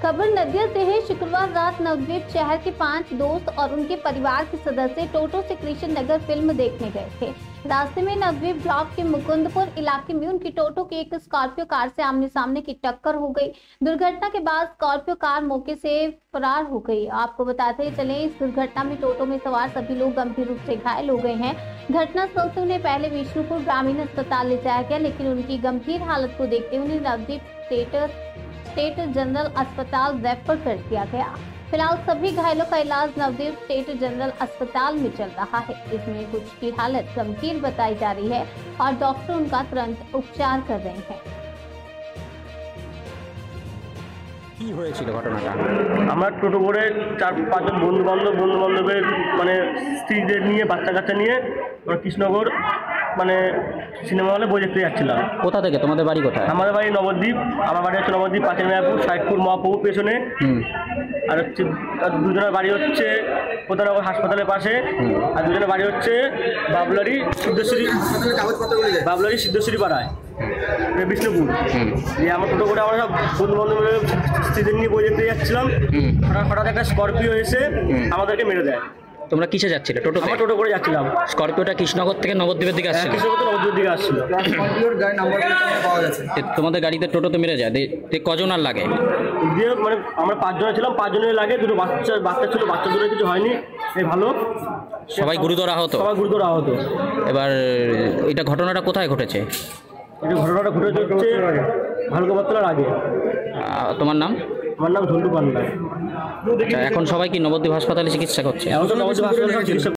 खबर नदिया से है। शुक्रवार रात नवद्वीप शहर के 5 दोस्त और उनके परिवार के सदस्य टोटो से कृष्ण नगर फिल्म देखने गए थे। रास्ते में नवद्वीप ब्लॉक के मुकुंदपुर इलाके में उनकी टोटो की एक स्कॉर्पियो कार से आमने सामने की टक्कर हो गई। दुर्घटना के बाद स्कॉर्पियो कार मौके से फरार हो गई। आपको बताते चले, इस दुर्घटना में टोटो में सवार सभी लोग गंभीर रूप से घायल हो गए हैं। घटनास्थल से उन्हें पहले विष्णुपुर ग्रामीण अस्पताल ले जाया गया, लेकिन उनकी गंभीर हालत को देखते हुए उन्हें नवद्वीप स्टेट जनरल अस्पताल रेफर कर दिया गया। फिलहाल सभी घायलों का इलाज नवद्वीप स्टेट जनरल अस्पताल में चल रहा है। इसमें कुछ की हालत गंभीर बताई जा रही है और डॉक्टर उनका तुरंत उपचार कर रहे हैं। কি হয়েছিল ঘটনাটা? আমরা টোটো করে 4-5 জন বন্ধু-বান্ধবের মানে স্ত্রীদের নিয়ে বাচ্চা কাচ্চা নিয়ে আমরা কৃষ্ণনগর মানে সিনেমা হলে বই দেখতে যাচ্ছিলাম। কোথা থেকে? তোমাদের বাড়ি কোথায়? আমাদের বাড়ি নবদ্বীপ। আমার বাড়ি হচ্ছে নবদ্বীপ, পাঁচের মেয়াপুর, সাইদপুর মহাপ্রভুর পেছনে। আর হচ্ছে দুজনের বাড়ি হচ্ছে প্রধাননগর হাসপাতালের পাশে। আর দুজনের বাড়ি হচ্ছে বাবলারি সিদ্ধেশ্বরী পাড়ায়, বিষ্ণুপুর। দিয়ে আমার টোটো করে আমরা সব বন্ধু বান্ধবের স্ত্রীদের নিয়ে বই দেখতে যাচ্ছিলাম। হঠাৎ একটা স্করপিও এসে আমাদেরকে মেরে দেয়। তোমরা কিসে যাচ্ছিলে? টোটো? আমরা টোটো করে যাচ্ছিলাম। স্করপিওটা কৃষ্ণনগর থেকে নবদ্বীপের দিকে আসছিল? কৃষ্ণনগর থেকে নবদ্বীপের দিকে আসছিল। স্করপিওর গাড়ি নাম্বার পাওয়া গেছে। তোমাদের গাড়িতে টোটোতে মেরে যায়? কজন আর লাগে? দিয়ে মানে আমরা 5 জন ছিলাম, 5 জনের লাগে। দুটো বাচ্চা ছিল, বাচ্চা দুটো কিছু হয়নি, এই ভালো। সবাই গুরুতর আহত? সবাই গুরুতর আহত। এবার এটা ঘটনাটা কোথায় ঘটেছে? এটা ঘটনাটা ঘটেছে হচ্ছে ভালুকাবাতলার আগে। তোমার নাম? আমার নাম ঝন্টু পান্ডা। এখন সবাই কি নবদ্বীপ হাসপাতালে চিকিৎসা করছে? এখন তো নবদ্বীপ হাসপাতালে চিকিৎসা